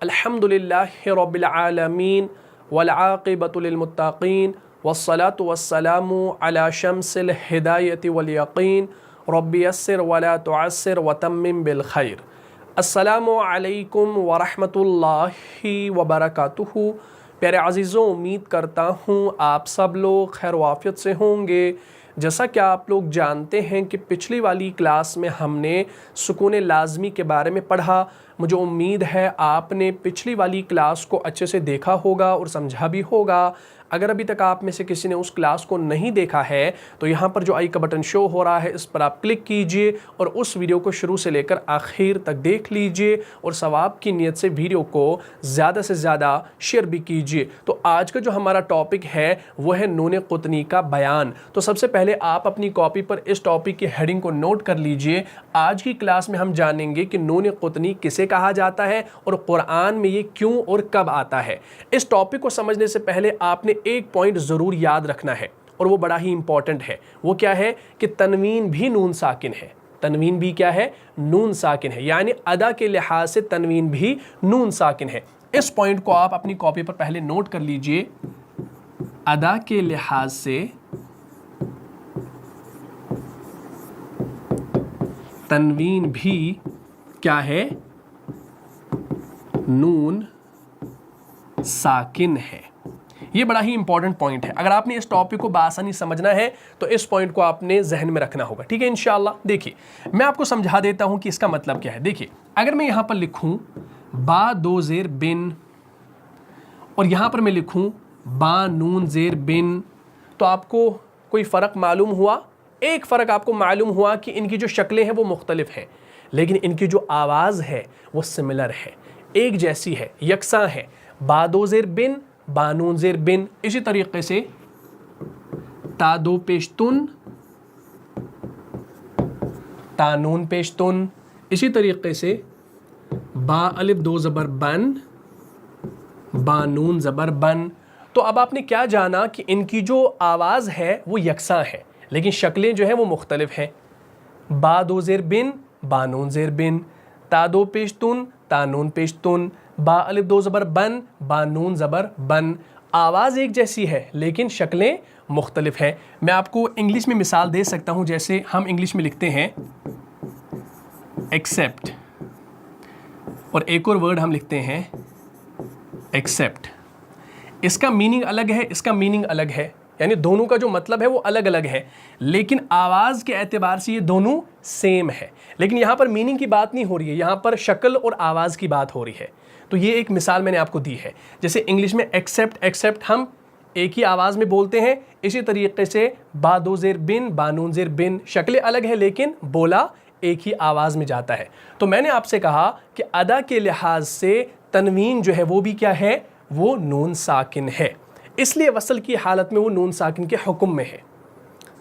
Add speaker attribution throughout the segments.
Speaker 1: अल्हम्दुलिल्लाहि रब्बिल आलमीन वल्आक़िबतु लिलमुत्तक़ीन वस्सलातु वस्सलामु अला शम्सिल हिदायति वल यक़ीन रब्बि यस्सिर वला तुअस्सिर वतम्मिम बिल खैर। अस्सलामु अलैकुम वरहमतुल्लाहि वबरकातुहू। प्यारे अज़ीज़ों, उम्मीद करता हूँ आप सब लोग खैर वाफ़ियत से होंगे। जैसा कि आप लोग जानते हैं कि पिछली वाली क्लास में हमने सुकून लाज़मी के बारे में पढ़ा। मुझे उम्मीद है आपने पिछली वाली क्लास को अच्छे से देखा होगा और समझा भी होगा। अगर अभी तक आप में से किसी ने उस क्लास को नहीं देखा है तो यहाँ पर जो आई का बटन शो हो रहा है इस पर आप क्लिक कीजिए और उस वीडियो को शुरू से लेकर आखिर तक देख लीजिए और सवाब की नीयत से वीडियो को ज़्यादा से ज़्यादा शेयर भी कीजिए। तो आज का जो हमारा टॉपिक है वो है नून क़ुतनी का बयान। तो सबसे पहले आप अपनी कॉपी पर इस टॉपिक की हेडिंग को नोट कर लीजिए। आज की क्लास में हम जानेंगे कि नून क़ुतनी किसे कहा जाता है और कुरान में ये क्यों और कब आता है। इस टॉपिक को समझने से पहले आपने एक पॉइंट ज़रूर याद रखना है और वो बड़ा ही इंपॉर्टेंट है। वो क्या है कि तनवीन भी नून साकिन है। तनवीन भी क्या है? नून साकिन है, यानी अदा के लिहाज से तनवीन भी नून साकिन है। इस पॉइंट को आप अपनी कॉपी पर पहले नोट कर लीजिए। अदा के लिहाज से तनवीन भी क्या है? नून साकिन है। ये बड़ा ही इंपॉर्टेंट पॉइंट है। अगर आपने इस टॉपिक को बासानी समझना है तो इस पॉइंट को आपने जहन में रखना होगा, ठीक है इंशाअल्लाह। देखिए मैं आपको समझा देता हूं कि इसका मतलब क्या है। देखिए अगर मैं यहां पर लिखूं बा दो ज़ेर बिन और यहां पर मैं लिखूं बा नून ज़ेर बिन, तो आपको कोई फ़र्क मालूम हुआ? एक फ़र्क आपको मालूम हुआ कि इनकी जो शक्लें हैं वो मुख्तलिफ हैं, लेकिन इनकी जो आवाज़ है वो सिमिलर है, एक जैसी है, यकसा है। बा दो ज़ेर बिन, बा नून ज़ेर बिन। इसी तरीके से ता दो पेशतुन, ता नून पेशतुन। इसी तरीके से बा अलिफ दो ज़बर बन, बा नून ज़बर बन। तो अब आपने क्या जाना कि इनकी जो आवाज़ है वो यकसा है, लेकिन शक्लें जो हैं वो मुख्तलिफ हैं। बा दो ज़ेर बिन, बा नून ज़ेर बिन। ता दो पेशतुन, ता नून पेशतुन। बा अलिफ दो ज़बर बन, बा नून ज़बर बन। आवाज़ एक जैसी है लेकिन शक्लें मुख्तलिफ हैं। मैं आपको इंग्लिश में मिसाल दे सकता हूँ। जैसे हम इंग्लिश में लिखते हैं एक्सेप्ट, और एक और वर्ड हम लिखते हैं एक्सेप्ट। इसका मीनिंग अलग है, इसका मीनिंग अलग है, यानी दोनों का जो मतलब है वो अलग अलग है, लेकिन आवाज़ के एतबार से ये दोनों सेम है। लेकिन यहाँ पर मीनिंग की बात नहीं हो रही है, यहाँ पर शक्ल और आवाज़ की बात हो रही है। तो ये एक मिसाल मैंने आपको दी है। जैसे इंग्लिश में एक्सेप्ट, एक्सेप्ट हम एक ही आवाज़ में बोलते हैं, इसी तरीके से बा दो ज़ेर बिन, बा नून ज़ेर बिन, शक्लें अलग है लेकिन बोला एक ही आवाज़ में जाता है। तो मैंने आपसे कहा कि अदा के लिहाज से तनवीन जो है वो भी क्या है? वो नून साकिन है, इसलिए वसल की हालत में वो नून साकिन के हुक्म में है।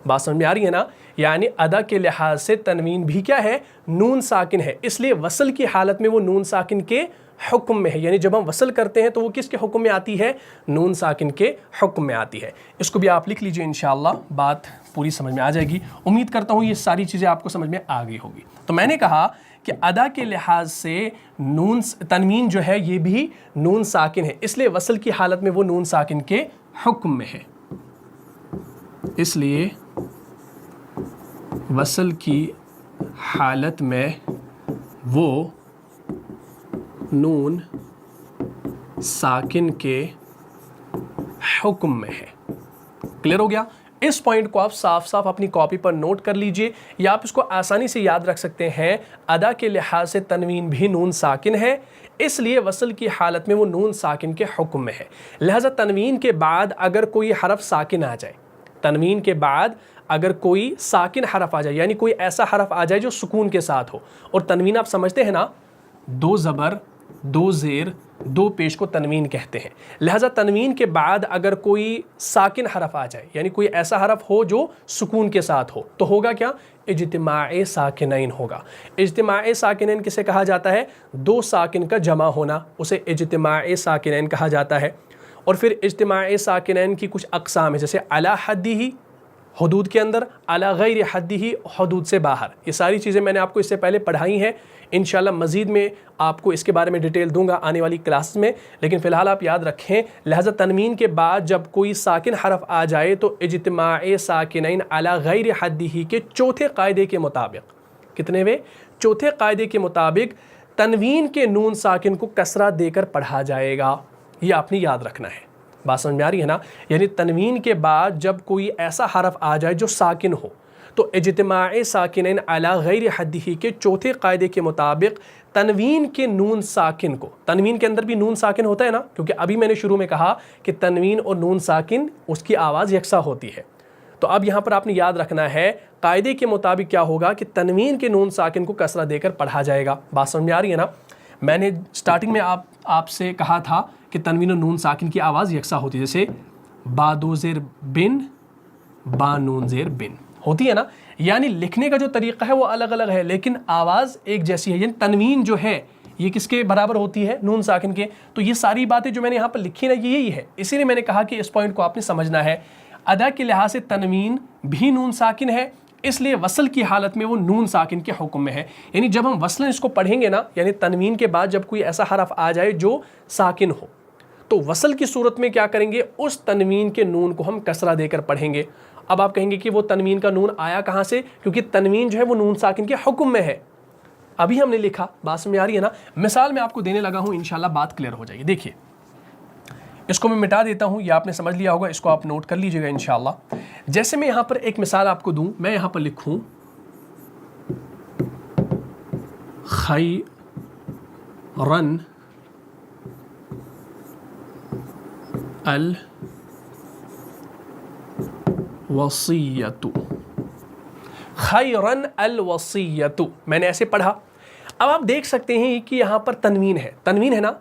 Speaker 1: बात समझ में आ रही है ना? यानी अदा के लिहाज से तनवीन भी क्या है? नून साकिन है, इसलिए वसल की हालत में वो नून साकिन के हुक्म में है। यानी जब हम वसल करते हैं तो वो किसके हुक्म में आती है? नून साकिन के हुक्म में आती है। इसको भी आप लिख लीजिए, इंशाअल्लाह बात पूरी समझ में आ जाएगी। उम्मीद करता हूँ ये सारी चीज़ें आपको समझ में आ गई होगी। तो मैंने कहा कि अदा के लिहाज से नून तनवीन जो है ये भी नून साकिन है, इसलिए वसल की हालत में वो नून साकिन के हुक्म में है, इसलिए वसल की हालत में वो नून साकिन के हुक्म में है। क्लियर हो गया? इस पॉइंट को आप साफ साफ अपनी कॉपी पर नोट कर लीजिए, या आप इसको आसानी से याद रख सकते हैं। अदा के लिहाज से तनवीन भी नून साकिन है, इसलिए वसल की हालत में वो नून साकिन के हुक्म में है। लिहाजा तनवीन के बाद अगर कोई हरफ साकिन आ जाए, तनवीन के बाद अगर कोई साकिन हरफ आ जाए, यानी कोई ऐसा हरफ आ जाए जो सुकून के साथ हो, और तनवीन आप समझते हैं ना, दो ज़बर, दो ज़ेर, दो पेश को तनवीन कहते हैं। लिहाजा तनवीन के बाद अगर कोई साकिन हरफ आ जाए, यानी कोई ऐसा हरफ हो जो सुकून के साथ हो, तो होगा क्या? इज्तिमाए साकिनैन होगा। इज्तिमाए साकिनैन किसे कहा जाता है? दो साकिन का जमा होना, उसे इज्तिमाए साकिनैन कहा जाता है। और फिर इज्तिमाए साकिनैन की कुछ अक़साम है, जैसे अला हद्दिही, حدود کے اندر، علی غیر حدہ حدود سے باہر. یہ ساری چیزیں میں نے آپ کو اس سے پہلے پڑھائی ہیں. انشاءاللہ مزید میں آپ کو اس کے بارے میں ڈیٹیل دوں گا آنے والی کلاس میں. لیکن فی الحال آپ یاد رکھیں، لہذا تنوین کے بعد جب کوئی ساکن حرف آ جائے تو اجتماع ساکنین علی غیر حدہ کے چوتھے قاعدے کے مطابق، کتنے وے؟ چوتھے قاعدے کے مطابق تنوین کے نون ساکن کو کسرہ دے کر پڑھا جائے گا. یہ آپ نے یاد رکھنا ہے. بات سمجھ میں آ رہی ہے نا؟ یعنی تنوین کے بعد جب کوئی ایسا حرف آ جائے جو ساکن ہو تو اجتماع ساکنین علی غیر حدہ کے چوتھے قاعدے کے مطابق تنوین کے نون ساکن کو، تنوین کے اندر بھی نون ساکن ہوتا ہے نا، کیونکہ ابھی میں نے شروع میں کہا کہ تنوین اور نون ساکن اس کی آواز یکساں ہوتی ہے. تو اب یہاں پر آپ نے یاد رکھنا ہے قاعدے کے مطابق کیا ہوگا کہ تنوین کے نون ساکن کو کسرہ دے کر پڑھا جائے گا. بات سمجھ میں آ رہی ہے نا؟ میں نے سٹارٹنگ میں آپ سے کہا تھا کہ تنوین و نون ساکن کی آواز یکساں ہوتی ہے، جیسے با دو زیر بن، با نون زیر بن ہوتی ہے نا. یعنی لکھنے کا جو طریقہ ہے وہ الگ الگ ہے لیکن آواز ایک جیسی ہے. یعنی تنوین جو ہے یہ کس کے برابر ہوتی ہے؟ نون ساکن کے. تو یہ ساری باتیں جو میں نے یہاں پر لکھی نا یہ یہی ہے. اسی لیے میں نے کہا کہ اس پوائنٹ کو آپ نے سمجھنا ہے. ادا کے لحاظ سے تنوین بھی نون ساکن ہے، اس لیے وصل کی حالت میں وہ نون ساکن کے حکم میں ہے. یعنی جب ہم وصلاً اس کو پڑھیں گے نا، یعنی تنوین کے بعد جب کوئی ایسا حرف آ جائے جو ساکن ہو تو وصل کی صورت میں کیا کریں گے؟ اس تنوین کے نون کو ہم کسرہ دے کر پڑھیں گے. اب آپ کہیں گے کہ وہ تنوین کا نون آیا کہاں سے؟ کیونکہ تنوین جو ہے وہ نون ساکن کے حکم میں ہے. ابھی ہم نے لکھا. بات سمجھ آ رہی ہے نا؟ مثال میں آپ کو دینے لگا ہوں، انشاءاللہ بات کلیئر ہو جائے گی. دیکھیے اس کو میں مٹا دیتا ہوں، یہ آپ نے سمجھ لیا ہوگا، اس کو آپ نوٹ کر لیجئے گا انشاءاللہ. جیسے میں یہاں پر ایک مثال آپ کو دوں، میں یہاں پر لکھوں خیرن الوصیۃ، خیرن الوصیۃ میں نے ایسے پڑھا. اب آپ دیکھ سکتے ہیں کہ یہاں پر تنوین ہے، تنوین ہے نا.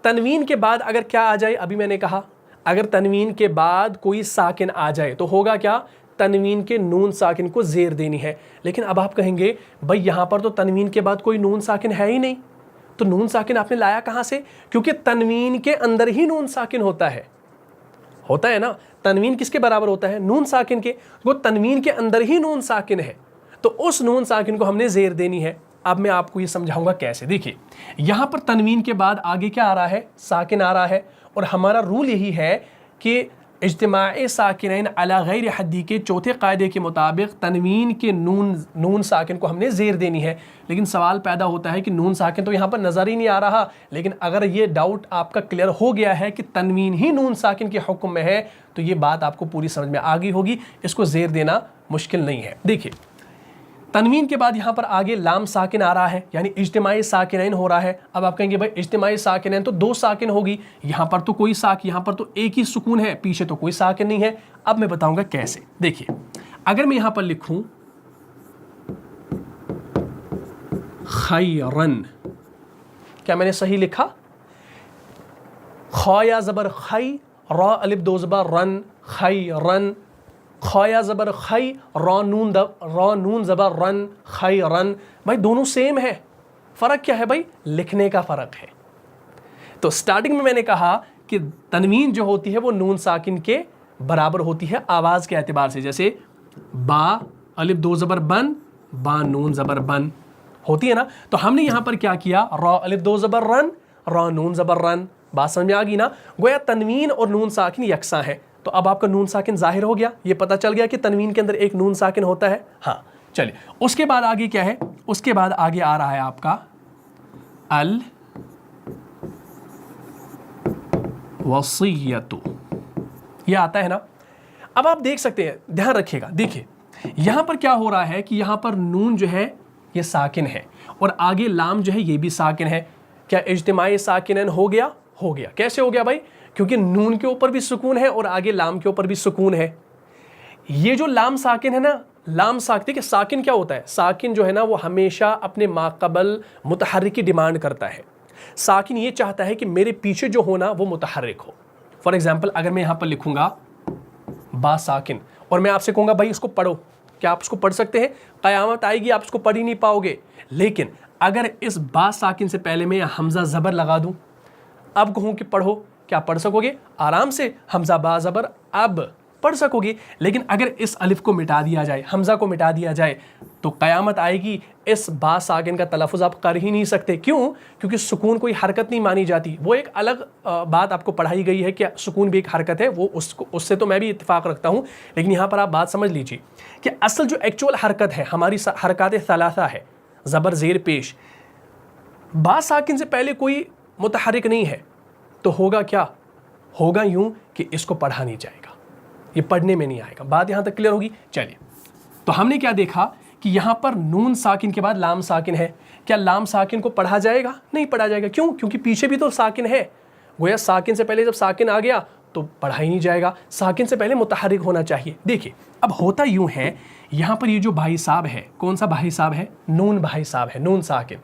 Speaker 1: تنوین کے بعد اگر کیا آ جائے، ابھی میں نے کہا اگر تنوین کے بعد کوئی ساکن آ جائے تو ہوگا کیا؟ تنوین کے نون ساکن کو زیر دینی ہے. لیکن اب آپ کہیں گے بھائی یہاں پر تو تنوین کے بعد کوئی نون ساکن ہے ہی نہیں، تو نون ساکن آپ نے لایا کہاں سے؟ کیونکہ تنوین کے اندر ہی نون ساکن ہوتا ہے نا. تنوین کس کے برابر ہوتا ہے؟ نون ساکن کے. وہ تنوین کے اندر ہی نون ساکن ہے تو اس نون ساکن کو ہم نے زیر دینی ہے. اب میں آپ کو یہ سمجھاؤں گا کیسے. دیکھیے یہاں پر تنوین کے بعد آگے کیا آ رہا ہے؟ ساکن آ رہا ہے. اور ہمارا رول یہی ہے کہ اجتماع ساکنین علی غیر حدہ کے چوتھے قاعدے کے مطابق تنوین کے نون ساکن کو ہم نے زیر دینی ہے. لیکن سوال پیدا ہوتا ہے کہ نون ساکن تو یہاں پر نظر ہی نہیں آ رہا. لیکن اگر یہ ڈاؤٹ آپ کا کلیئر ہو گیا ہے کہ تنوین ہی نون ساکن کے حکم میں ہے تو یہ بات آپ کو پوری سمجھ میں آ گئی ہوگی. اس کو زیر دینا مشکل نہیں ہے. دیکھیے تنوین کے بعد یہاں پر آگے لام ساکن آ رہا ہے، یعنی اجتماعی ساکنین ہو رہا ہے. اب آپ کہیں گے بھائی اجتماعی ساکنین تو دو ساکن ہوگی، یہاں پر تو کوئی یہاں پر تو ایک ہی سکون ہے، پیچھے تو کوئی ساکن نہیں ہے. اب میں بتاؤں گا کیسے. دیکھیے اگر میں یہاں پر لکھوں خیرن، کیا میں نے صحیح لکھا؟ خایا زبر خی، را الف دو زبر رن، خیرن. خایا زبر خی، را نون زبر رن، خیرن. بھائی دونوں سیم ہے، فرق کیا ہے بھائی؟ لکھنے کا فرق ہے. تو سٹارٹنگ میں نے کہا کہ تنوین جو ہوتی ہے وہ نون ساکن کے برابر ہوتی ہے آواز کے اعتبار سے. جیسے با الف دو زبر بن، با نون زبر بن ہوتی ہے نا. تو ہم نے یہاں پر کیا کیا؟ را الف دو زبر رن، را نون زبر رن. بات سمجھ میں آ گئی نا؟ گویا تنوین اور نون ساکن یکساں ہے. تو اب آپ کا نون ساکن ظاہر ہو گیا، یہ پتہ چل گیا کہ تنوین کے اندر ایک نون ساکن ہوتا ہے. ہاں چلیے اس کے بعد آگے کیا ہے؟ اس کے بعد آگے آ رہا ہے آپ کا الوصیۃ، یہ آتا ہے نا. اب آپ دیکھ سکتے ہیں، دھیان رکھیے گا. دیکھیے یہاں پر کیا ہو رہا ہے کہ یہاں پر نون جو ہے یہ ساکن ہے اور آگے لام جو ہے یہ بھی ساکن ہے. کیا اجتماعی ساکنین ہو گیا؟ ہو گیا. کیسے ہو گیا بھائی؟ کیونکہ نون کے اوپر بھی سکون ہے اور آگے لام کے اوپر بھی سکون ہے. یہ جو لام ساکن ہے نا، لام ساکن، دیکھیں ساکن کیا ہوتا ہے؟ ساکن جو ہے نا وہ ہمیشہ اپنے ماقبل متحرک کی ڈیمانڈ کرتا ہے. ساکن یہ چاہتا ہے کہ میرے پیچھے جو ہونا وہ متحرک ہو. فار ایگزامپل اگر میں یہاں پر لکھوں گا با ساکن اور میں آپ سے کہوں گا بھائی اس کو پڑھو، کیا آپ اس کو پڑھ سکتے ہیں؟ قیامت آئے گی آپ اس کو پڑھ ہی نہیں پاؤ گے. لیکن اگر اس با ساکن سے پہلے میں حمزہ زبر لگا دوں، اب کہوں کہ پڑھو، کیا پڑھ سکو گے؟ آرام سے. حمزہ با زبر اب، पढ़ सकोगे। लेकिन अगर इस अलिफ को मिटा दिया जाए, हमज़ा को मिटा दिया जाए, तो क़यामत आएगी, इस बा साकिन का तलफ़ुज़ आप कर ही नहीं सकते। क्यों? क्योंकि सुकून कोई हरकत नहीं मानी जाती। वो एक अलग बात आपको पढ़ाई गई है कि सुकून भी एक हरकत है, वो उससे तो मैं भी इत्तेफाक रखता हूँ। लेकिन यहाँ पर आप बात समझ लीजिए कि असल जो एक्चुअल हरकत है हमारी हरकत सलासा है, ज़बर ज़ेर पेश, बा साकिन से पहले कोई मुतहरिक नहीं है, तो होगा क्या? होगा यूं कि इसको पढ़ा नहीं जाएगा, ये पढ़ने में नहीं आएगा। बात यहाँ तक क्लियर होगी? चलिए, तो हमने क्या देखा कि यहाँ पर नून साकिन के बाद लाम साकिन है। क्या लाम साकिन को पढ़ा जाएगा? नहीं पढ़ा जाएगा। क्यों? क्योंकि पीछे भी तो साकिन है। गोया साकिन से पहले जब साकिन आ गया तो पढ़ा ही नहीं जाएगा, साकिन से पहले मुतहरिक होना चाहिए। देखिए, अब होता यूं है, यहाँ पर ये जो भाई साहब है, कौन सा भाई साहब है? नून भाई साहब है, नून साकिन।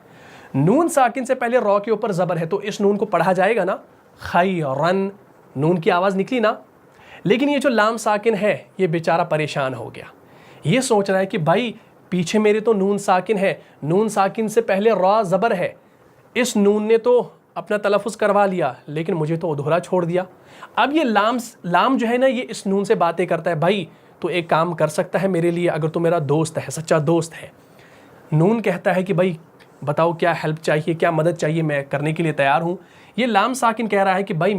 Speaker 1: नून साकिन से पहले रॉ के ऊपर ज़बर है, तो इस नून को पढ़ा जाएगा ना? खैरन, नून की आवाज़ निकली ना। लेकिन ये जो लाम साकिन है, ये बेचारा परेशान हो गया। ये सोच रहा है कि भाई पीछे मेरे तो नून साकिन है, नून साकिन से पहले रॉ ज़बर है, इस नून ने तो अपना तलफ़ुज़ करवा लिया, लेकिन मुझे तो अधूरा छोड़ दिया। अब ये लाम जो है ना, ये इस नून से बातें करता है, भाई तो एक काम कर सकता है मेरे लिए, अगर तो मेरा दोस्त है, सच्चा दोस्त है। नून कहता है कि भाई बताओ क्या हेल्प चाहिए, क्या मदद चाहिए, मैं करने के लिए तैयार हूँ। ये लाम साकिन कह रहा है कि भाई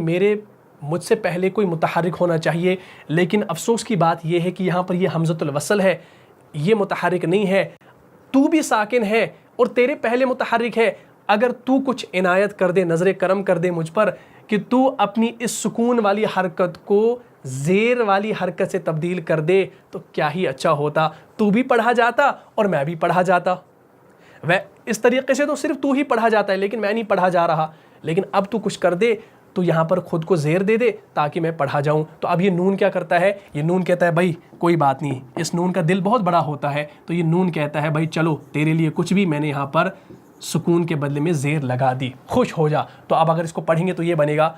Speaker 1: मुझसे पहले कोई मुतहरिक होना चाहिए, लेकिन अफसोस की बात यह है कि यहाँ पर ये हमज़तुल वसल है, ये मुतहरिक नहीं है। तू भी साकिन है और तेरे पहले मुतहरिक है। अगर तू कुछ इनायत कर दे, नज़र करम कर दे मुझ पर कि तू अपनी इस सुकून वाली हरकत को ज़ेर वाली हरकत से तब्दील कर दे, तो क्या ही अच्छा होता। तू भी पढ़ा जाता और मैं भी पढ़ा जाता। वह इस तरीके से तो सिर्फ तू ही पढ़ा जाता है, लेकिन मैं नहीं पढ़ा जा रहा। लेकिन अब तू कुछ कर दे, तो यहाँ पर खुद को ज़ेर दे दे ताकि मैं पढ़ा जाऊँ। तो अब ये नून क्या करता है? ये नून कहता है भाई कोई बात नहीं, इस नून का दिल बहुत बड़ा होता है, तो ये नून कहता है भाई चलो तेरे लिए कुछ भी मैंने यहाँ पर सुकून के बदले में ज़ेर लगा दी, खुश हो जा। तो अब अगर इसको पढ़ेंगे तो ये बनेगा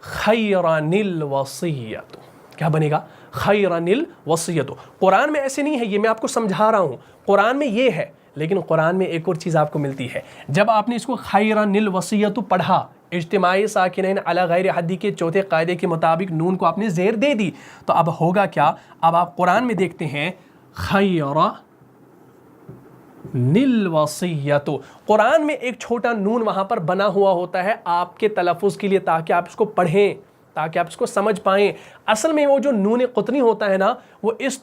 Speaker 1: खैरनिल वसीयतु। क्या बनेगा? खैरनिल वसीयतु। कुरान में ऐसे नहीं है, ये मैं आपको समझा रहा हूँ। कुरान में ये है, लेकिन कुरान में एक और चीज़ आपको मिलती है। जब आपने इसको खैरनिल वसीयतु पढ़ा, इज्तिमाई साकिनैन अला गैर हद्दी के चौथे कायदे के मुताबिक नून को आपने ज़ेर दे दी, तो अब होगा क्या? अब आप कुरान में देखते हैं खैरनिल वसीयतु। कुरान में एक छोटा नून वहाँ पर बना हुआ होता है आपके तलफ़ुज़ के लिए, ताकि आप इसको पढ़ें, ताकि आप इसको समझ पाएँ। असल में वो जो नून क़ुतनी होता है ना, वो इस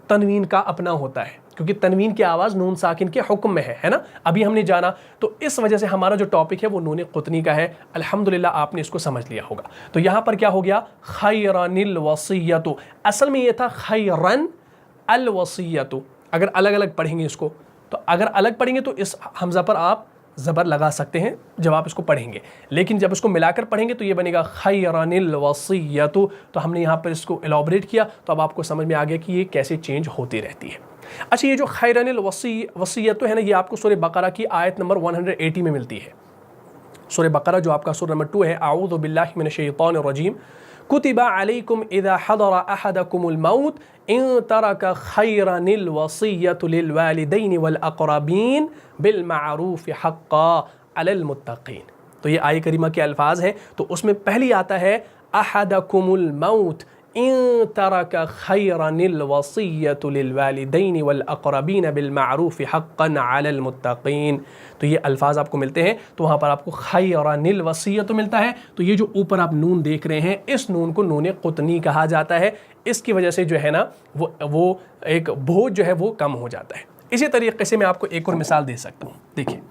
Speaker 1: तनवीन का अपना होता है, क्योंकि तनवीन की आवाज़ नून साकिन के हुक्म में है ना, अभी हमने जाना। तो इस वजह से हमारा जो टॉपिक है वो नून क़ुतनी का है। अल्हम्दुलिल्लाह आपने इसको समझ लिया होगा। तो यहाँ पर क्या हो गया? खैरनिल वसीयतु। असल में ये था खैरन अल वसीयतु। अगर अलग अलग पढ़ेंगे इसको, तो अगर अलग पढ़ेंगे तो इस हमज़ा पर आप ज़बर लगा सकते हैं जब आप इसको पढ़ेंगे, लेकिन जब इसको मिलाकर पढ़ेंगे तो ये बनेगा खैरनिल वसीयतु। तो हमने यहाँ पर इसको एलॉबरेट किया, तो अब आपको समझ में आ गया कि ये कैसे चेंज होती रहती है। अच्छा, ये जो खैरनिल वसीयतु है ना, ये आपको सूरह बकरा की आयत नंबर 180 में मिलती है। सूरह बकरा जो आपका सूरह नंबर 2 है, आऊज़ु बिल्लाहि मिनश शैतानिर रजीम, कुतिबा अलैकुम इज़ा हदरा अहदकुमुल मौत इन तरका खैरनिल वसीयतु लिल वालिदैन वल अक़रबीन बिल मारूफ हक़्क़ा अलल मुत्तक़ीन। तो ये आय करीमा के अल्फाज हैं। तो उसमें पहली आता है अहदकुमुल मौत इन तरका खैरनिल वसीयतु लिल वालिदैन वल अक़रबीन बिल मारूफ हक़्क़न अलल मुत्तक़ीन। तो ये अल्फाज आपको मिलते हैं। तो वहाँ पर आपको खैरनिल वसीयतु मिलता है। तो ये जो ऊपर आप नून देख रहे हैं, इस नून को नून क़ुतनी कहा जाता है। इसकी वजह से जो है ना, वो एक बोझ जो है वो कम हो जाता है। इसी तरीके से मैं आपको एक और मिसाल दे सकता हूँ। देखिए,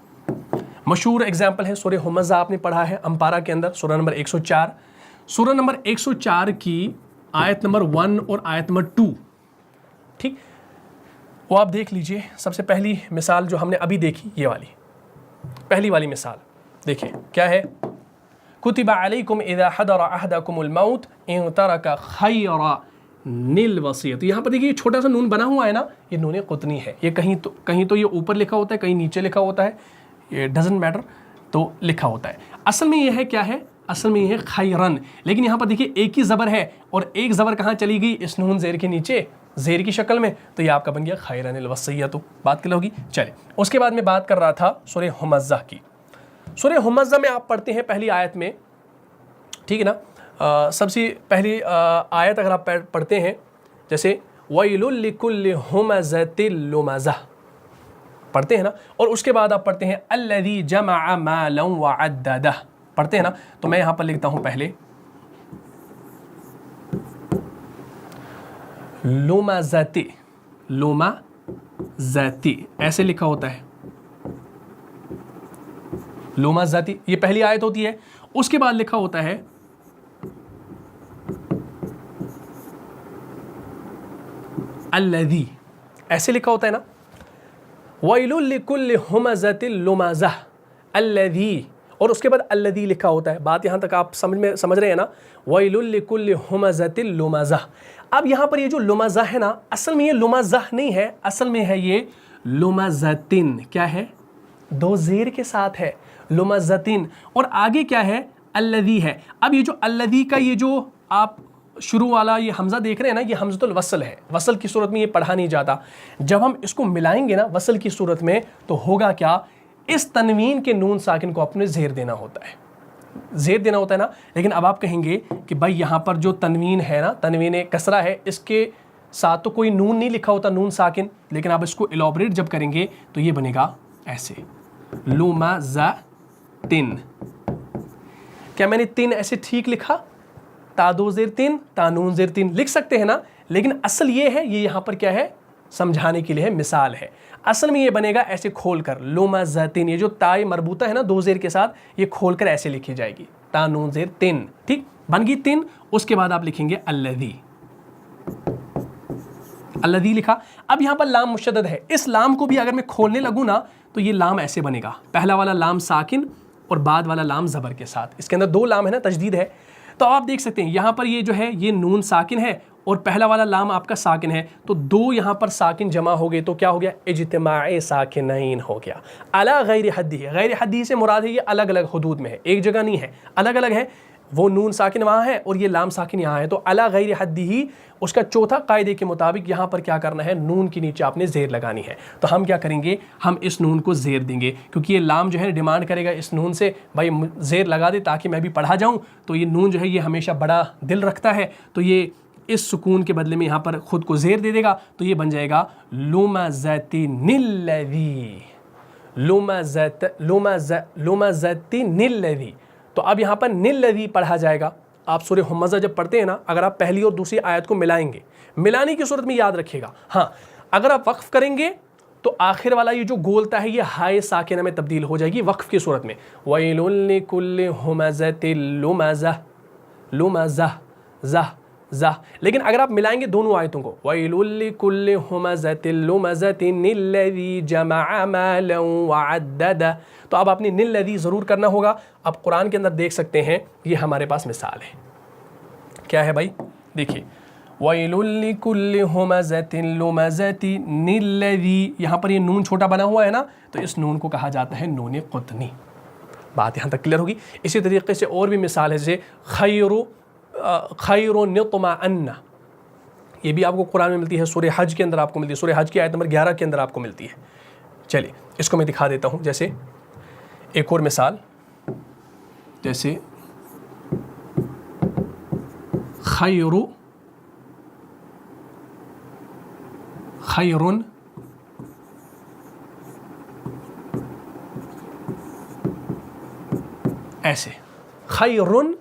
Speaker 1: मशहूर एग्जाम्पल है सूरह हुमज़ा, आपने पढ़ा है अम्पारा के अंदर, सूरह नंबर 104। सूरह नंबर 104 की आयत नंबर 1 और आयत नंबर 2, ठीक, वो आप देख लीजिए। सबसे पहली मिसाल जो हमने अभी देखी, ये वाली पहली वाली मिसाल देखिए क्या है। कुतिबा अलैकुम इज़ा हदरा अहदकुमुल मौत इन तरका खैरनिल वसीयतु। यहाँ पर देखिए छोटा सा नून बना हुआ है ना, ये नून क़ुतनी है। ये कहीं तो ये ऊपर लिखा होता है, कहीं नीचे लिखा होता है, ये डजंट मैटर, तो लिखा होता है। असल में ये है क्या है? असल में ये है खैरन। लेकिन यहाँ पर देखिए एक ही ज़बर है और एक ज़बर कहाँ चली गई? इस नून ज़ेर के नीचे, ज़ेर की शक्ल में। तो ये आपका बन गया खैरनिल वसीयतु। बात क्लियर होगी? चलिए, उसके बाद मैं बात कर रहा था सूरह हुमज़ा की। सूरह हुमज़ा में आप पढ़ते हैं पहली आयत में, ठीक है ना, सबसे पहली आयत अगर आप पढ़ते हैं جیسے وَيْلٌ لِكُلِّ هُمَزَةٍ لُمَزَةٍ پڑھتے ہیں نا, اور اس کے بعد آپ پڑھتے ہیں الَّذِي جَمَعَ مَالًا وَعَدَّدَهُ, پڑھتے ہیں نا. تو میں یہاں پر لکھتا ہوں پہلے لُمَزَةٍ, لُمَزَةٍ ایسے لکھا ہوتا ہے لُمَزَةٍ, یہ پہلی آیت ہوتی ہے. اس کے بعد لکھا ہوتا ہے الَّذِي, ایسے لکھا ہوتا ہے نا. وَيْلٌ لِكُلِّ هُمَزَةٍ لُمَزَةٍ الَّذِي, اور اس کے بعد الَّذِي لکھا ہوتا ہے. بات یہاں تک آپ سمجھ رہے ہیں نا. وَيْلٌ لِكُلِّ هُمَزَةٍ لُمَزَةٍ. اب یہاں پر یہ جو لُمَزَةٍ ہے نا, اصل میں یہ لُمَزَةٍ نہیں ہے, اصل میں ہے یہ لُمَزَةٍ. کیا ہے؟ دو زیر کے ساتھ ہے لُمَزَةٍ, اور آگے کیا ہے؟ الَّذِي ہے. اب یہ جو الَّذِي کا یہ جو آپ شروع والا یہ حمزہ دیکھ رہے ہیں نا, یہ حمزۃ الوصل ہے. وصل کی صورت میں یہ پڑھا نہیں جاتا. جب ہم اس کو ملائیں گے نا وصل کی صورت میں, تو ہوگا کیا؟ اس تنوین کے نون ساکن کو اپنے زیر دینا ہوتا ہے, زیر دینا ہوتا ہے نا. لیکن اب آپ کہیں گے کہ بھائی یہاں پر جو تنوین ہے نا, تنوین کسرہ ہے, اس کے ساتھ تو کوئی نون نہیں لکھا ہوتا, نون ساکن. لیکن آپ اس کو ایلابریٹ جب کریں گے تو یہ بنے گا ایسے لُمَزَةٍ. کیا میں نے تین ایسے ٹھیک لکھا؟ تا دو زیر تین, تا نون زیر تین لکھ سکتے ہیں نا. لیکن اصل یہ ہے, یہ یہاں پر کیا ہے سمجھانے کے لیے ہے, مثال ہے. اصل میں یہ بنے گا ایسے کھول کر لُمَزَةٍ. یہ جو تائے مربوطہ ہے نا دو زیر کے ساتھ, یہ کھول کر ایسے لکھی جائے گی, تا نون زیر تین. ٹھیک بن گئی تین. اس کے بعد آپ لکھیں گے الَّذِي. الَّذِي لکھا. اب یہاں پر لام مشدد ہے, اس لام کو بھی اگر میں کھولنے لگوں نا تو یہ لام ایسے بنے گا. پہلا والا لام ساکن اور بعد والا لام زبر کے ساتھ. اس کے اندر دو لام ہے نا, تجدید ہے. تو آپ دیکھ سکتے ہیں یہاں پر یہ جو ہے یہ نون ساکن ہے اور پہلا والا لام آپ کا ساکن ہے, تو دو یہاں پر ساکن جمع ہو گئے, تو کیا ہو گیا؟ اجتماع ساکنین ہو گیا. علی غیر حدی ہے. غیر حدی سے مراد ہے یہ الگ الگ حدود میں ہے, ایک جگہ نہیں ہے, الگ الگ ہے. وہ نون ساکن وہاں ہے اور یہ لام ساکن یہاں ہے. تو علی غیر حدی ہی اس کا چوتھا قاعدے کے مطابق یہاں پر کیا کرنا ہے؟ نون کے نیچے آپ نے زیر لگانی ہے. تو ہم کیا کریں گے؟ ہم اس نون کو زیر دیں گے, کیونکہ یہ لام جو ہے ڈیمانڈ کرے گا اس نون سے, بھائی زیر لگا دے تاکہ میں بھی پڑھا جاؤں. تو یہ نون جو ہے یہ ہمیشہ بڑا دل رکھتا ہے, تو یہ اس سکون کے بدلے میں یہاں پر خود کو زیر دے دے گا. تو یہ بن جائے گا لُمَزَةٍ الَّذِي. لُمَزَةٍ الَّذِي. تو اب یہاں پر نِلَّذِی پڑھا جائے گا. آپ سورہ حمزہ جب پڑھتے ہیں نا, اگر آپ پہلی اور دوسری آیت کو ملائیں گے, ملانے کی صورت میں یاد رکھیے گا. ہاں اگر آپ وقف کریں گے تو آخر والا یہ جو گولتا ہے یہ ہائے ساکنہ میں تبدیل ہو جائے گی وقف کی صورت میں. وَيْلٌ لِكُلِّ هُمَزَةٍ لُمَزَةٍ لُمَزَةٍ زَہ زَہ. لیکن اگر آپ ملائیں گے دونوں آیتوں کو, وَيْلٌ لِكُلِّ هُمَزَةٍ لُمَزَةٍ الَّذِي جَمَعَ مَالًا وَعَدَّدَهُ. تو اب آپ نے الَّذِي ضرور کرنا ہوگا. اب قرآن کے اندر دیکھ سکتے ہیں یہ ہمارے پاس مثال ہے. کیا ہے بھائی؟ دیکھیے وَيْلٌ لِكُلِّ هُمَزَةٍ لُمَزَةٍ الَّذِي. یہاں پر یہ نون چھوٹا بنا ہوا ہے نا, تو اس نون کو کہا جاتا ہے نون قطنی. بات یہاں تک کلیئر ہوگی. اسی طریقے سے اور بھی مثال ہے, جیسے خیر نطمئن. یہ بھی آپ کو قرآن میں ملتی ہے, سورہ حج کے اندر آپ کو ملتی ہے, سورہ حج کی آیت نمبر 11 کے اندر آپ کو ملتی ہے. چلیے اس کو میں دکھا دیتا ہوں. جیسے ایک اور مثال, جیسے خیرن ایسے, خیرن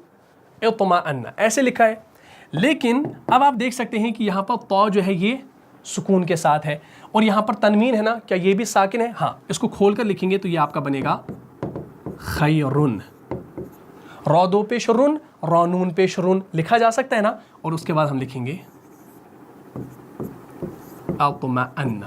Speaker 1: اطمئن ایسے لکھا ہے. لیکن اب آپ دیکھ سکتے ہیں کہ یہاں پر طا جو ہے یہ سکون کے ساتھ ہے, اور یہاں پر تنوین ہے نا, کیا یہ بھی ساکن ہے؟ ہاں. اس کو کھول کر لکھیں گے تو یہ آپ کا بنے گا خیرن. را دو پیش رن, را نون پیش رن لکھا جا سکتا ہے نا. اور اس کے بعد ہم لکھیں گے اطمئن.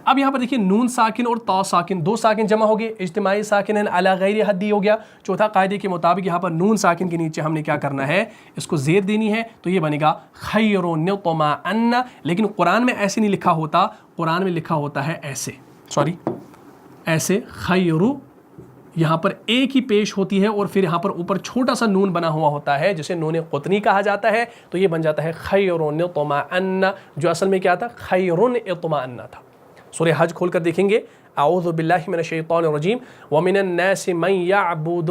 Speaker 1: اب یہاں پر دیکھیے نون ساکن اور تا ساکن, دو ساکن جمع ہو گئے, اجتماعی ساکن علی غیر حدی ہو گیا. چوتھا قاعدے کے مطابق یہاں پر نون ساکن کے نیچے ہم نے کیا کرنا ہے؟ اس کو زیر دینی ہے. تو یہ بنے گا خیر نطمئن. لیکن قرآن میں ایسے نہیں لکھا ہوتا, قرآن میں لکھا ہوتا ہے ایسے, ایسے خیر. یہاں پر ایک ہی پیش ہوتی ہے اور پھر یہاں پر اوپر چھوٹا سا نون بنا ہوا ہوتا ہے جسے نون قطنی کہا جاتا ہے. تو یہ بن جاتا ہے خیر نطمئن, جو اصل میں کیا تھا؟ خیر اطمئن تھا. سورہ حج کھول کر دیکھیں گے, اعوذ باللہ من الشیطان الرجیم, ومن الناس من يعبد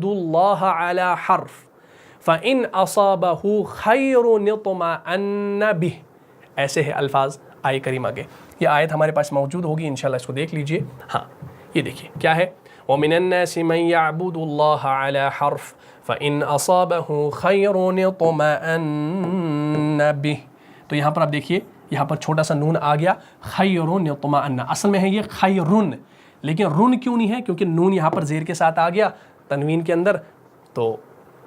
Speaker 1: الله على حرف फ़इन असाबहु खैरुन इत्मअन्न बिह, ऐसे है अल्फाज आय करीमा के। ये आयत हमारे पास मौजूद होगी, इंशाल्लाह इसको देख लीजिए। हाँ, ये देखिए क्या है, वमिनन नासि मन यअबुदुल्लाह अला हर्फ फ़इन असाबहु खैरुन इत्मअन्न बिह। तो यहाँ पर आप देखिए, यहाँ पर छोटा सा नून आ गया, खैरुन इत्मअन्न, असल में है ये खैरुन, लेकिन रुन क्यों नहीं है, क्योंकि नून यहाँ पर ज़ेर के साथ आ गया तनवीन के अंदर, तो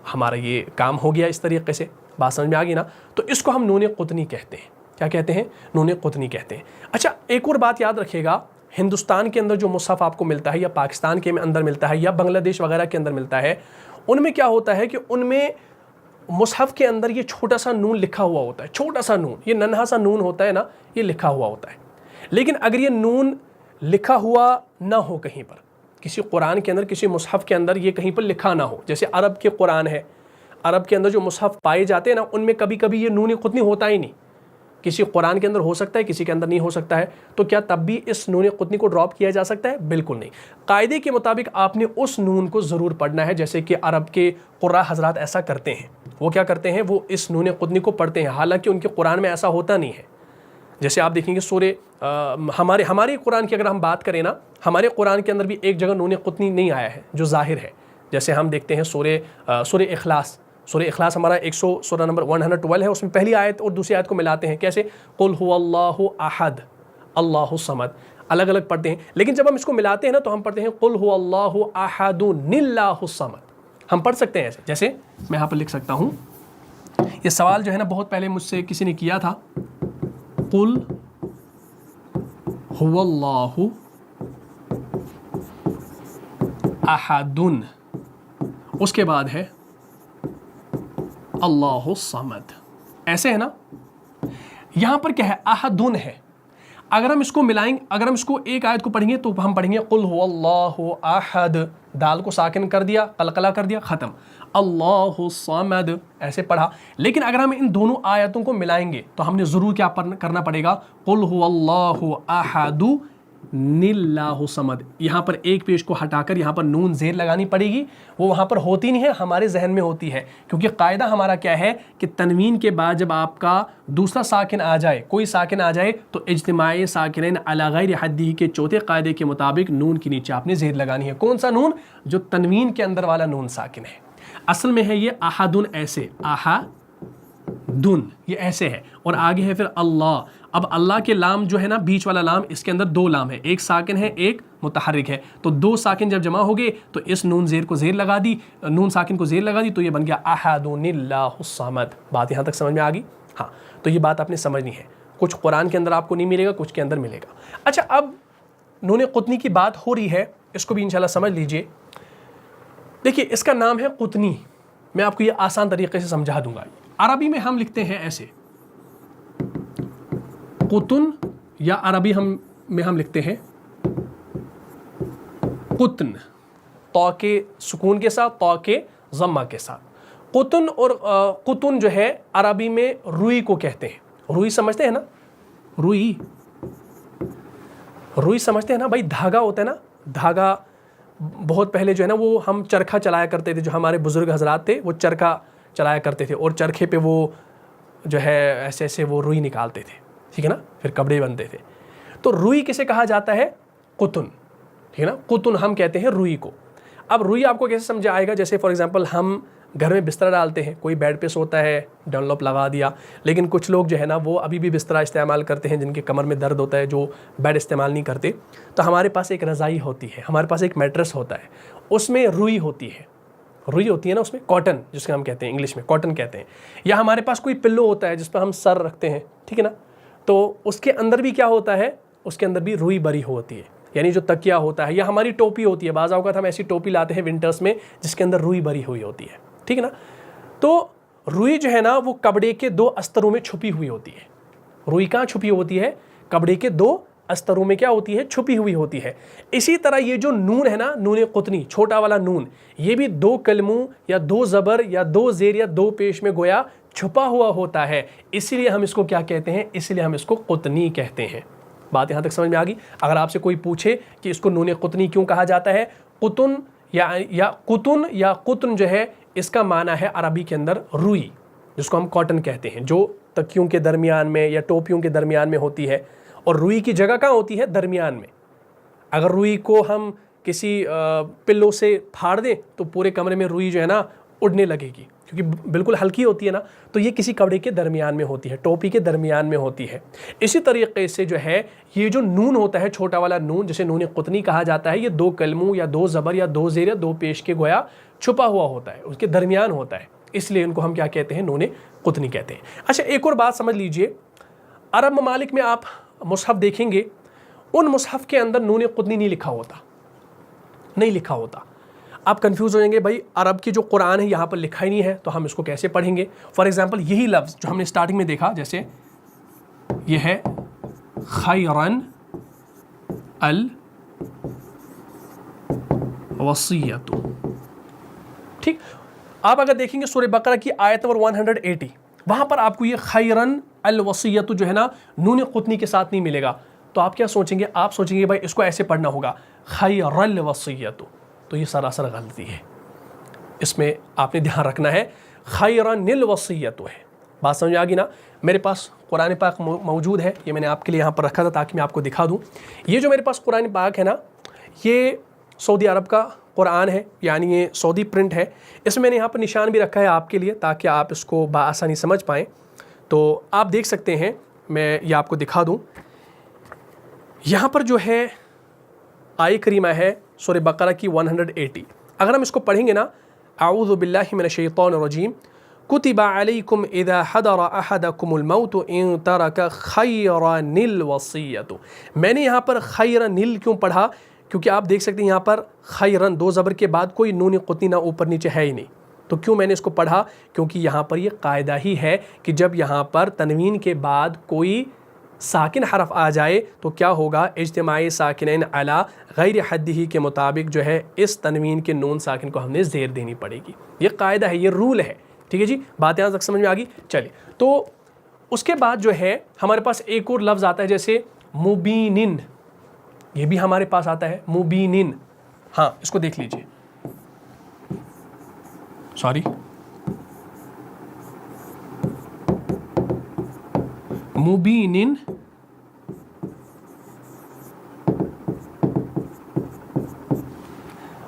Speaker 1: हमारा ये काम हो गया इस तरीके से। बात समझ में आ गई ना। तो इसको हम नून क़ुतनी कहते हैं। क्या कहते हैं? नून क़ुतनी कहते हैं। अच्छा, एक और बात याद रखिएगा, हिंदुस्तान के अंदर जो मुसहफ़ आपको मिलता है या पाकिस्तान के अंदर मिलता है या बांग्लादेश वगैरह के अंदर मिलता है, उनमें क्या होता है कि उनमें मुसहफ़ के अंदर ये छोटा सा नून लिखा हुआ होता है, छोटा सा नून, ये नन्हा सा नून होता है ना, ये लिखा हुआ होता है। लेकिन अगर ये नून लिखा हुआ ना हो कहीं पर, किसी कुरान के अंदर, किसी मुसहफ़ के अंदर ये कहीं पर लिखा ना हो, जैसे अरब के कुरान है, अरब के अंदर जो मुसहफ़ पाए जाते हैं ना, उनमें कभी कभी ये नून क़ुतनी होता ही नहीं। किसी कुरान के अंदर हो सकता है, किसी के अंदर नहीं हो सकता है। तो क्या तब भी इस नून क़ुतनी को ड्रॉप किया जा सकता है? बिल्कुल नहीं। कायदे के मुताबिक आपने उस नून को ज़रूर पढ़ना है, जैसे कि अरब के क़ुर्रा हज़रात ऐसा करते हैं। वो क्या करते हैं, वो इस नून क़ुतनी को पढ़ते हैं, हालांकि उनके कुरान में ऐसा होता नहीं है। जैसे आप देखेंगे सूरे हमारे कुरान की अगर हम बात करें ना, हमारे कुरान के अंदर भी एक जगह नून क़ुतनी नहीं आया है जो ज़ाहिर है। जैसे हम देखते हैं सूरे इखलास, सूरह इखलास हमारा 100 सूरह नंबर 112 है, उसमें पहली आयत और दूसरी आयत को मिलाते हैं। कैसे? कुल हुवल्लाहु अहद अल्लाहु समद, अलग अलग पढ़ते हैं। लेकिन जब हम इसको मिलाते हैं ना, तो हम पढ़ते हैं कुल हुवल्लाहु अहदुनिल्लाहु समद। हम पढ़ सकते हैं ऐसे, जैसे मैं यहाँ पर लिख सकता हूँ। ये सवाल जो है ना, बहुत पहले मुझसे किसी ने किया था, कुल हुवल्लाहु अहदुन, उसके बाद है अल्लाहु समद, ऐसे है ना। यहां पर क्या है? अहदुन है। अगर हम इसको मिलाएंगे, अगर हम इसको एक आयत को पढ़ेंगे तो हम पढ़ेंगे कुल हुवल्लाहु अहद, दाल को साकिन कर दिया, कलकला कर दिया, खत्म, अल्लाहु समद, ऐसे पढ़ा। लेकिन अगर हम इन दोनों आयतों को मिलाएंगे तो हमने ज़रूर क्या करना पड़ेगा, कुल हुवल्लाहु अहदु निल्लाहु समद। यहाँ पर एक पेश को हटाकर यहाँ पर नून ज़ेर लगानी पड़ेगी, वो वहाँ पर होती नहीं है, हमारे जहन में होती है। क्योंकि कायदा हमारा क्या है कि तनवीन के बाद जब आपका दूसरा साकिन आ जाए, कोई साकिन आ जाए, तो इज्तिमाई साकिनैन अला गैरि हद्दिही के चौथे कायदे के मुताबिक नून के नीचे आपने ज़ेर लगानी है। कौन सा नून? जो तनवीन के अंदर वाला नून साकिन है। असल में है ये अहदुन, ऐसे अहदुन, ये ऐसे है, और आगे है फिर अल्लाह। अब अल्लाह के लाम जो है ना, बीच वाला लाम, इसके अंदर दो लाम है, एक साकिन है, एक मुतहर्रिक है। तो दो साकिन जब जमा हो गए तो इस नून ज़ेर को ज़ेर लगा दी, नून साकिन को ज़ेर लगा दी, तो ये बन गया अहदुनिल्लाहु समद। बात यहाँ तक समझ में आ गई? हाँ, तो ये बात आपने समझनी है। कुछ कुरान के अंदर आपको नहीं मिलेगा, कुछ के अंदर मिलेगा। अच्छा, अब नून क़ुतनी की बात हो रही है, इसको भी इंशाल्लाह समझ लीजिए। देखिए, इसका नाम है क़ुतनी। मैं आपको ये आसान तरीके से समझा दूंगा। अरबी में हम लिखते हैं ऐसे, कुतुन, या अरबी में हम लिखते हैं कुतन, तौ के सुकून के साथ, तौ के ज़म्मा के साथ। कुतुन और कुतुन जो है अरबी में रुई को कहते हैं। रुई समझते हैं ना? रुई समझते हैं ना भाई? धागा होता है ना, धागा बहुत पहले जो है ना, वो हम चरखा चलाया करते थे। जो हमारे बुज़ुर्ग हजरात थे वो चरखा चलाया करते थे, और चरखे पे वो जो है ऐसे ऐसे वो रुई निकालते थे, ठीक है ना, फिर कपड़े बनते थे। तो रुई किसे कहा जाता है? कुतुन, ठीक है ना, कुतुन हम कहते हैं रुई को। अब रुई आपको कैसे समझ आएगा? जैसे फॉर एग्जांपल हम घर में बिस्तरा डालते हैं, कोई बेड पे सोता है, डनलॉप लगा दिया, लेकिन कुछ लोग जो है ना वो अभी भी बिस्तरा इस्तेमाल करते हैं, जिनके कमर में दर्द होता है, जो बेड इस्तेमाल नहीं करते। तो हमारे पास एक रज़ाई होती है, हमारे पास एक मैट्रेस होता है, उसमें रुई होती है, रुई होती है ना, उसमें कॉटन, जिसको हम कहते हैं इंग्लिश में कॉटन कहते हैं। या हमारे पास कोई पिल्लो होता है जिस पर हम सर रखते हैं, ठीक है ना, तो उसके अंदर भी क्या होता है? उसके अंदर भी रुई भरी होती है, यानी जो तकिया होता है। या हमारी टोपी होती है, बाज़ औक़ात हम ऐसी टोपी लाते हैं विंटर्स में जिसके अंदर रुई भरी हुई होती है, ठीक है ना। तो रुई जो है ना वो कपड़े के दो अस्तरों में छुपी हुई होती है। रुई कहाँ छुपी होती है? कपड़े के दो अस्तरों में क्या होती है? छुपी हुई होती है। इसी तरह ये जो नून है ना, नून क़ुतनी, छोटा वाला नून, ये भी दो कलमों या दो ज़बर या दो ज़ेर या दो पेश में गोया छुपा हुआ होता है। इसीलिए हम इसको क्या कहते हैं? इसलिए हम इसको क़ुतनी कहते हैं। बात यहाँ तक समझ में आ गई? अगर आपसे कोई पूछे कि इसको नून क़ुतनी क्यों कहा जाता है, कुतुन या कुतुन या कुतन जो है, اس کا معنی ہے عربی کے اندر روئی، جس کو ہم کاٹن کہتے ہیں، جو تکیوں کے درمیان میں یا ٹوپیوں کے درمیان میں ہوتی ہے. اور روئی کی جگہ کہاں ہوتی ہے؟ درمیان میں. اگر روئی کو ہم کسی پلو سے پھاڑ دیں تو پورے کمرے میں روئی جو ہے نا اڑنے لگے گی، کیونکہ بالکل ہلکی ہوتی ہے نا. تو یہ کسی کپڑے کے درمیان میں ہوتی ہے، ٹوپی کے درمیان میں ہوتی ہے. اسی طریقے سے جو ہے یہ جو نون ہوتا ہے، چھوٹا والا نون جسے نون قطنی کہا جاتا ہے، یہ دو کلموں یا دو زبر یا دو زیر یا دو پیش کے گویا چھپا ہوا ہوتا ہے، اس کے درمیان ہوتا ہے، اس لیے ان کو ہم کیا کہتے ہیں؟ نون قطنی کہتے ہیں. اچھا ایک اور بات سمجھ لیجئے، عرب ممالک میں آپ مصحف دیکھیں گے، ان مصحف کے اندر نون قطنی نہیں لکھا ہوتا. آپ کنفیوز ہو جائیں گے، بھائی عرب کی جو قرآن ہے یہاں پر لکھا ہی نہیں ہے تو ہم اس کو کیسے پڑھیں گے؟ فار ایگزامپل یہی لفظ جو ہم نے سٹارٹنگ میں دیکھا، جیسے یہ ہے خیرن الوصیۃ، ٹھیک. آپ اگر دیکھیں گے سورہ بقرہ کی آیت نمبر 180، وہاں پر آپ کو یہ خیرن الوصیۃ جو ہے نا نون قطنی کے ساتھ نہیں ملے گا. تو آپ کیا سوچیں گے؟ آپ سوچیں گے بھائی اس کو ایسے پڑھنا ہوگا خیر الوصیۃ. تو یہ سراسر غلطی ہے، اس میں آپ نے دھیان رکھنا ہے خیرن الوصیۃ ہے. بات سمجھ آ گئی نا؟ میرے پاس قرآن پاک موجود ہے، یہ میں نے آپ کے لیے یہاں پر رکھا تھا تاکہ میں آپ کو دکھا دوں. یہ جو میرے پاس قرآن پاک ہے نا، یہ سعودی عرب کا قرآن ہے، یعنی یہ سعودی پرنٹ ہے. اس میں میں نے یہاں پر نشان بھی رکھا ہے آپ کے لیے تاکہ آپ اس کو بآسانی سمجھ پائیں. تو آپ دیکھ سکتے ہیں، میں یہ آپ کو دکھا دوں. یہاں پر جو ہے آیہ کریمہ ہے سورہ بقرہ کی 180. اگر ہم اس کو پڑھیں گے نا، اعوذ باللہ من الشیطان الرجیم، کتب علیکم اذا حضر احدکم الموت ان ترک خیرن الوصیۃ. میں نے یہاں پر خیرن کیوں پڑھا؟ کیونکہ آپ دیکھ سکتے ہیں یہاں پر خیرن دو زبر کے بعد کوئی نون قطنی نہ اوپر نیچے ہے ہی نہیں. تو کیوں میں نے اس کو پڑھا؟ کیونکہ یہاں پر یہ قاعدہ ہی ہے کہ جب یہاں پر تنوین کے بعد کوئی ساکن حرف آ جائے تو کیا ہوگا؟ اجتماعی ساکنین علی غیر حدہ کے مطابق جو ہے اس تنوین کے نون ساکن کو ہم نے زیر دینی پڑے گی. یہ قاعدہ ہے، یہ رول ہے. ٹھیک ہے جی، بات یہاں تک سمجھ میں آ گئی؟ چلیے، تو اس کے بعد جو ہے ہمارے پاس ایک اور لفظ آتا ہے، جیسے مبینن. یہ بھی ہمارے پاس آتا ہے مبینن. ہاں اس کو دیکھ لیجئے، سوری، مبینن.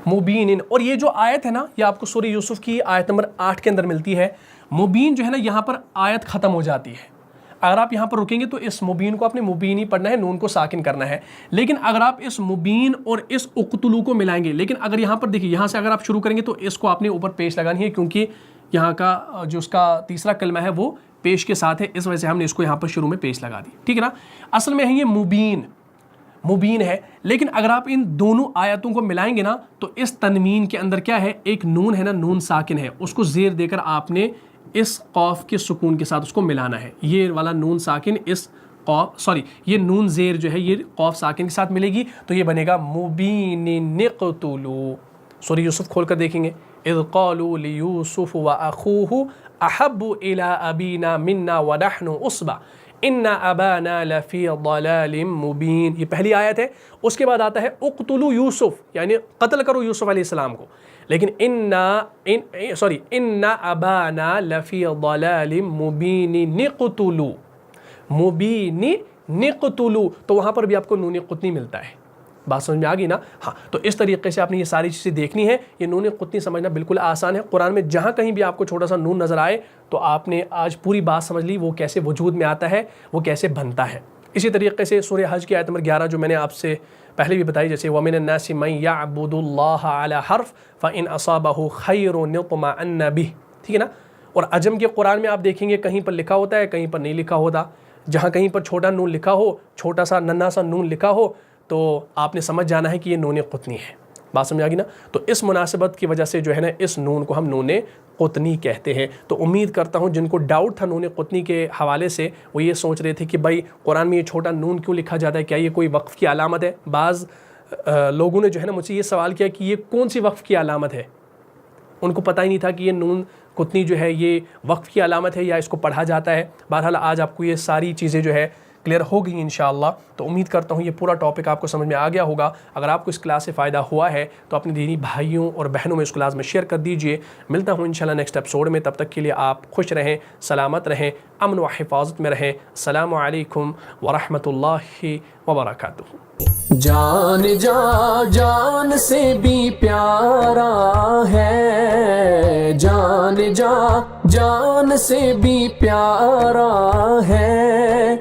Speaker 1: مبینن، اور یہ جو آیت ہے نا، یہ آپ کو سورہ یوسف کی آیت نمبر 8 کے اندر ملتی ہے. مبین جو ہے نا یہاں پر آیت ختم ہو جاتی ہے. اگر آپ یہاں پر رکیں گے تو اس مبین کو آپ نے مبین ہی پڑھنا ہے، نون کو ساکن کرنا ہے. لیکن اگر آپ اس مبین اور اس اقتلو کو ملائیں گے، لیکن اگر یہاں پر دیکھیں، یہاں سے اگر آپ شروع کریں گے تو اس کو آپ نے اوپر پیش لگانی ہے، کیونکہ یہاں کا جو اس کا تیسرا کلمہ ہے وہ پیش کے ساتھ ہے، اس وجہ سے ہم نے اس کو یہاں پر شروع میں پیش لگا دی. ٹھیک ہے نا؟ اصل میں ہے یہ مبین ہے. لیکن اگر آپ ان دونوں آیتوں کو ملائیں گے نا تو اس تنوین کے اندر کیا ہے؟ ایک نون ہے نا، نون ساکن ہے، اس کو زیر دے کر آپ نے اس قاف کے سکون کے ساتھ اس کو ملانا ہے. یہ والا نون ساکن اس قاف، سوری، یہ نون زیر جو ہے یہ قاف ساکن کے ساتھ ملے گی تو یہ بنے گا مبین نقتلو. سورہ یوسف کھول کر دیکھیں گے، اذ قالوا لیوسف واخوہ احب الی ابینا منا ونحن عصبہ ان ابانا لفی ضلال مبین. یہ پہلی آیت ہے. اس کے بعد آتا ہے اقتلوا یوسف، یعنی قتل کرو یوسف علیہ السلام کو. لیکن ان ابانا لفی ضلال مبین نقتلوا، مبین نقتلوا، تو وہاں پر بھی آپ کو نون قطنی ملتا ہے. بات سمجھ میں آ گئی نا؟ ہاں، تو اس طریقے سے آپ نے یہ ساری چیزیں دیکھنی ہے. یہ نون قطنی سمجھنا بالکل آسان ہے. قرآن میں جہاں کہیں بھی آپ کو چھوٹا سا نون نظر آئے تو آپ نے آج پوری بات سمجھ لی، وہ کیسے وجود میں آتا ہے، وہ کیسے بنتا ہے. اسی طریقے سے سورہ حج کی آیت نمبر 11 جو میں نے آپ سے پہلے بھی بتائی، جیسے وَمِنَ النَّاسِ مَن يَعْبُدُ اللَّهَ عَلَى حَرْفٍ فَإِنْ أَصَابَهُ خَيْرٌ اطْمَأَنَّ بِهِ. ٹھیک ہے نا؟ اور عجم کے قرآن میں آپ دیکھیں گے کہیں پر لکھا ہوتا ہے، کہیں پر نہیں لکھا ہوتا. جہاں کہیں پر چھوٹا نون لکھا ہو، چھوٹا سا ننھا سا نون لکھا ہو، تو آپ نے سمجھ جانا ہے کہ یہ نون قطنی ہے. بات سمجھ آ گئی نا؟ تو اس مناسبت کی وجہ سے جو ہے نا اس نون کو ہم نون قطنی کہتے ہیں. تو امید کرتا ہوں جن کو ڈاؤٹ تھا نون قطنی کے حوالے سے وہ یہ سوچ رہے تھے کہ بھائی قرآن میں یہ چھوٹا نون کیوں لکھا جاتا ہے، کیا یہ کوئی وقف کی علامت ہے؟ بعض لوگوں نے جو ہے نا مجھ سے یہ سوال کیا کہ یہ کون سی وقف کی علامت ہے. ان کو پتہ ہی نہیں تھا کہ یہ نون قطنی جو ہے یہ وقف کی علامت ہے یا اس کو پڑھا جاتا ہے. بہرحال آج آپ کو یہ ساری چیزیں جو ہے کلیئر ہو گئی انشاءاللہ. تو امید کرتا ہوں یہ پورا ٹاپک آپ کو سمجھ میں آ گیا ہوگا. اگر آپ کو اس کلاس سے فائدہ ہوا ہے تو اپنے دینی بھائیوں اور بہنوں میں اس کلاس میں شیئر کر دیجئے. ملتا ہوں انشاءاللہ نیکسٹ ایپیسوڈ میں. تب تک کے لیے آپ خوش رہیں, سلامت رہیں, امن و حفاظت میں رہیں. السلام علیکم ورحمۃ اللہ وبرکاتہ.
Speaker 2: جان جان سے بھی پیارا ہے, جان سے بھی پیارا ہے,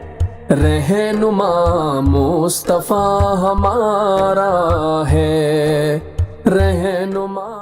Speaker 2: رہنما مصطفیٰ ہمارا ہے, رہنما